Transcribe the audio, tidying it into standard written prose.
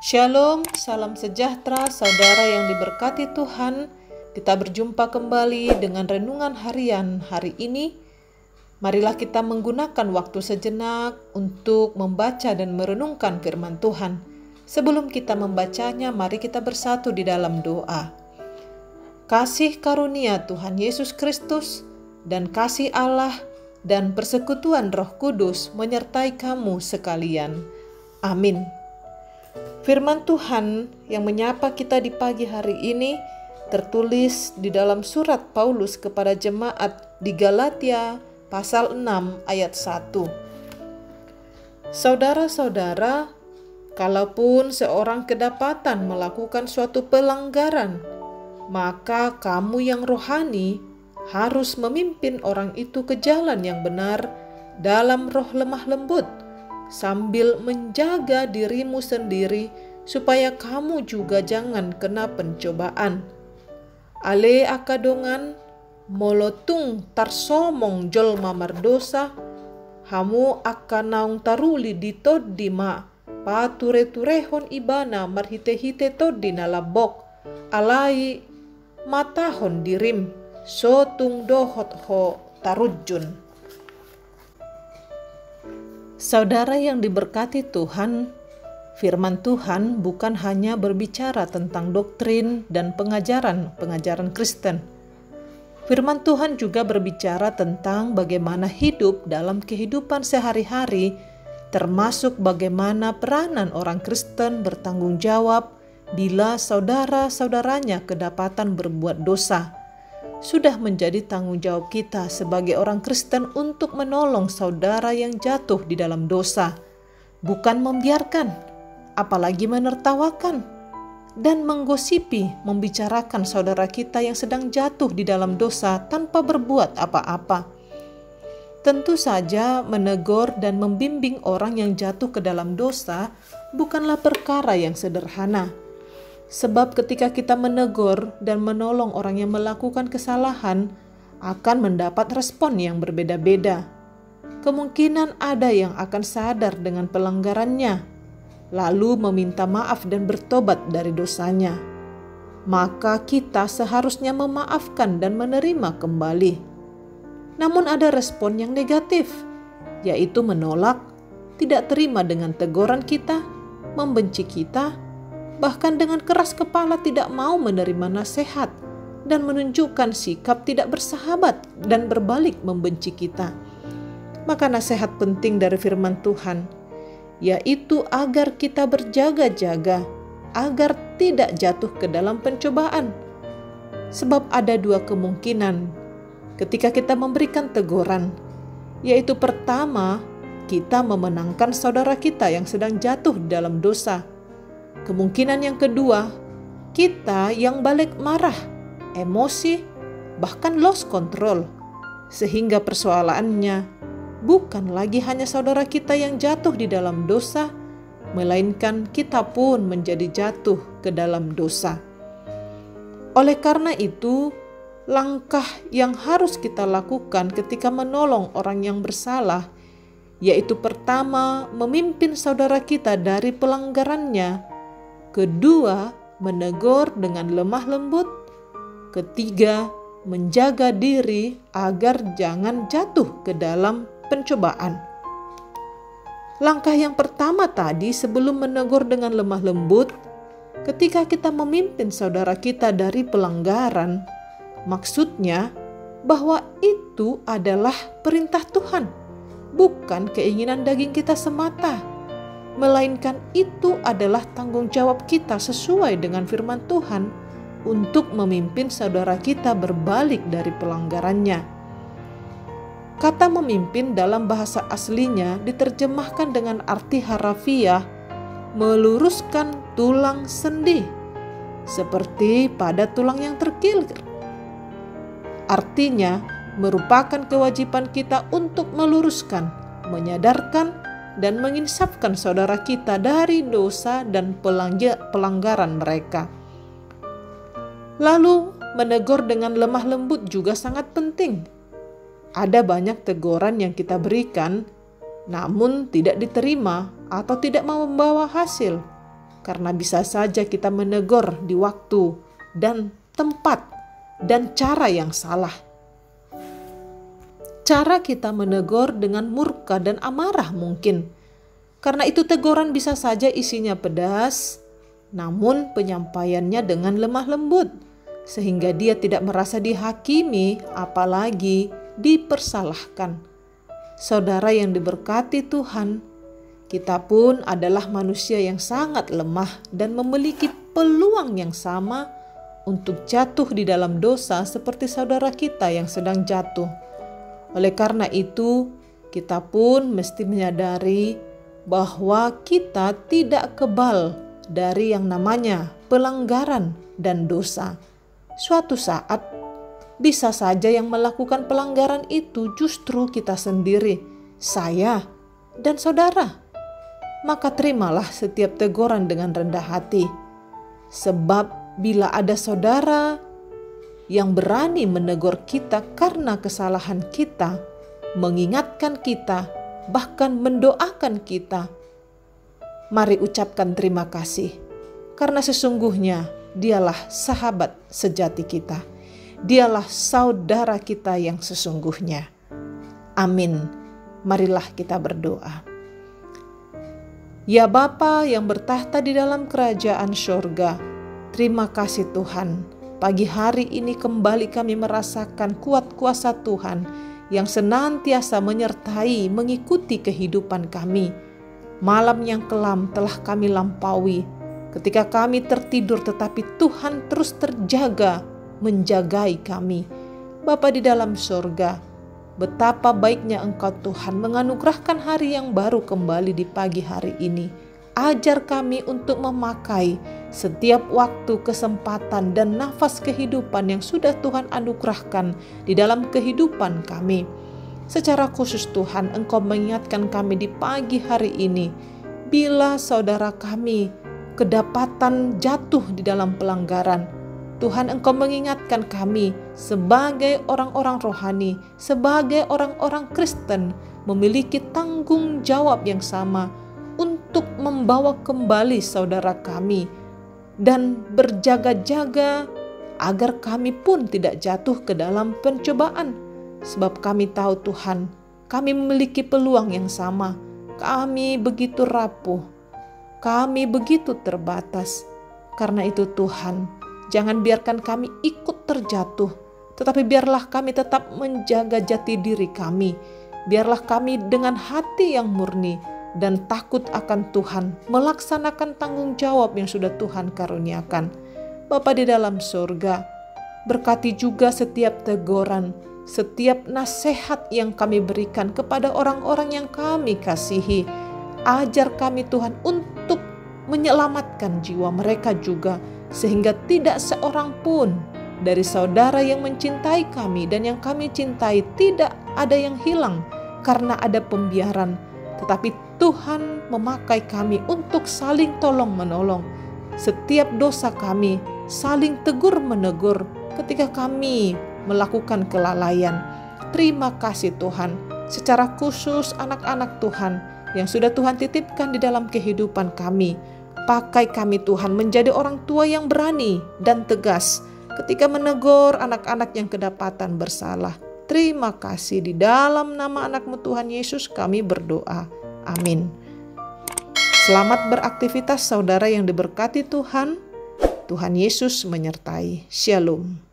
Shalom, salam sejahtera saudara yang diberkati Tuhan. Kita berjumpa kembali dengan renungan harian hari ini. Marilah kita menggunakan waktu sejenak untuk membaca dan merenungkan firman Tuhan. Sebelum kita membacanya, mari kita bersatu di dalam doa. Kasih karunia Tuhan Yesus Kristus dan kasih Allah dan persekutuan Roh Kudus menyertai kamu sekalian. Amin. Firman Tuhan yang menyapa kita di pagi hari ini tertulis di dalam surat Paulus kepada jemaat di Galatia pasal 6 ayat 1. Saudara-saudara, kalaupun seorang kedapatan melakukan suatu pelanggaran, maka kamu yang rohani harus memimpin orang itu ke jalan yang benar dalam roh lemah lembut, sambil menjaga dirimu sendiri supaya kamu juga jangan kena pencobaan. Ale akadongan molotung tarsomong jolma mardosa, hamu akan naung taruli di toddima pature-turehon ibana marhite-hite toddina labok, alai matahon dirim sotung dohot ho tarujun. Saudara yang diberkati Tuhan, firman Tuhan bukan hanya berbicara tentang doktrin dan pengajaran Kristen. Firman Tuhan juga berbicara tentang bagaimana hidup dalam kehidupan sehari-hari, termasuk bagaimana peranan orang Kristen bertanggung jawab bila saudara-saudaranya kedapatan berbuat dosa. Sudah menjadi tanggung jawab kita sebagai orang Kristen untuk menolong saudara yang jatuh di dalam dosa, bukan membiarkan, apalagi menertawakan dan menggosipi, membicarakan saudara kita yang sedang jatuh di dalam dosa tanpa berbuat apa-apa. Tentu saja menegur dan membimbing orang yang jatuh ke dalam dosa bukanlah perkara yang sederhana. Sebab ketika kita menegur dan menolong orang yang melakukan kesalahan, akan mendapat respon yang berbeda-beda. Kemungkinan ada yang akan sadar dengan pelanggarannya, lalu meminta maaf dan bertobat dari dosanya. Maka kita seharusnya memaafkan dan menerima kembali. Namun ada respon yang negatif, yaitu menolak, tidak terima dengan teguran kita, membenci kita, bahkan dengan keras kepala tidak mau menerima nasihat dan menunjukkan sikap tidak bersahabat dan berbalik membenci kita. Maka nasihat penting dari firman Tuhan, yaitu agar kita berjaga-jaga, agar tidak jatuh ke dalam pencobaan. Sebab ada dua kemungkinan ketika kita memberikan teguran, yaitu pertama, kita memenangkan saudara kita yang sedang jatuh dalam dosa. Kemungkinan yang kedua, kita yang balik marah, emosi, bahkan lost control, sehingga persoalannya bukan lagi hanya saudara kita yang jatuh di dalam dosa, melainkan kita pun menjadi jatuh ke dalam dosa. Oleh karena itu, langkah yang harus kita lakukan ketika menolong orang yang bersalah, yaitu pertama, memimpin saudara kita dari pelanggarannya. Kedua, menegur dengan lemah lembut. Ketiga, menjaga diri agar jangan jatuh ke dalam pencobaan. Langkah yang pertama tadi sebelum menegur dengan lemah lembut, ketika kita memimpin saudara kita dari pelanggaran, maksudnya bahwa itu adalah perintah Tuhan, bukan keinginan daging kita semata, melainkan itu adalah tanggung jawab kita sesuai dengan firman Tuhan untuk memimpin saudara kita berbalik dari pelanggarannya. Kata memimpin dalam bahasa aslinya diterjemahkan dengan arti harafiah meluruskan tulang sendi, seperti pada tulang yang terkilir. Artinya merupakan kewajiban kita untuk meluruskan, menyadarkan, dan menginsafkan saudara kita dari dosa dan pelanggaran mereka. Lalu, menegur dengan lemah lembut juga sangat penting. Ada banyak teguran yang kita berikan, namun tidak diterima atau tidak membawa hasil. karena bisa saja kita menegur di waktu dan tempat dan cara yang salah. Cara kita menegur dengan murka dan amarah mungkin. Karena itu teguran bisa saja isinya pedas, namun penyampaiannya dengan lemah lembut, sehingga dia tidak merasa dihakimi apalagi dipersalahkan. Saudara yang diberkati Tuhan, kita pun adalah manusia yang sangat lemah dan memiliki peluang yang sama untuk jatuh di dalam dosa seperti saudara kita yang sedang jatuh. Oleh karena itu, kita pun mesti menyadari bahwa kita tidak kebal dari yang namanya pelanggaran dan dosa. Suatu saat, bisa saja yang melakukan pelanggaran itu justru kita sendiri, saya dan saudara. Maka terimalah setiap teguran dengan rendah hati. Sebab bila ada saudara yang berani menegur kita karena kesalahan kita, mengingatkan kita, bahkan mendoakan kita, mari ucapkan terima kasih. Karena sesungguhnya dialah sahabat sejati kita. Dialah saudara kita yang sesungguhnya. Amin. Marilah kita berdoa. Ya Bapa yang bertahta di dalam kerajaan sorga, terima kasih Tuhan. Pagi hari ini kembali kami merasakan kuat kuasa Tuhan yang senantiasa menyertai mengikuti kehidupan kami. Malam yang kelam telah kami lampaui. Ketika kami tertidur tetapi Tuhan terus terjaga menjagai kami. Bapa di dalam sorga, betapa baiknya Engkau Tuhan menganugerahkan hari yang baru kembali di pagi hari ini. Ajar kami untuk memakai setiap waktu, kesempatan, dan nafas kehidupan yang sudah Tuhan anugerahkan di dalam kehidupan kami. Secara khusus Tuhan, Engkau mengingatkan kami di pagi hari ini, bila saudara kami kedapatan jatuh di dalam pelanggaran, Tuhan Engkau mengingatkan kami sebagai orang-orang rohani, sebagai orang-orang Kristen, memiliki tanggung jawab yang sama untuk membawa kembali saudara kami dan berjaga-jaga agar kami pun tidak jatuh ke dalam pencobaan. Sebab kami tahu Tuhan, kami memiliki peluang yang sama. Kami begitu rapuh, kami begitu terbatas. Karena itu Tuhan, jangan biarkan kami ikut terjatuh, tetapi biarlah kami tetap menjaga jati diri kami. Biarlah kami dengan hati yang murni dan takut akan Tuhan, melaksanakan tanggung jawab yang sudah Tuhan karuniakan. Bapa di dalam surga, berkati juga setiap teguran, setiap nasihat yang kami berikan kepada orang-orang yang kami kasihi. Ajar kami Tuhan untuk menyelamatkan jiwa mereka juga, sehingga tidak seorang pun dari saudara yang mencintai kami dan yang kami cintai tidak ada yang hilang karena ada pembiaran. Tetapi Tuhan memakai kami untuk saling tolong-menolong. Setiap dosa kami saling tegur-menegur ketika kami melakukan kelalaian. Terima kasih Tuhan, secara khusus anak-anak Tuhan yang sudah Tuhan titipkan di dalam kehidupan kami. Pakai kami Tuhan menjadi orang tua yang berani dan tegas ketika menegur anak-anak yang kedapatan bersalah. Terima kasih, di dalam nama anak-Mu Tuhan Yesus kami berdoa. Amin. Selamat beraktivitas saudara yang diberkati Tuhan. Tuhan Yesus menyertai. Shalom.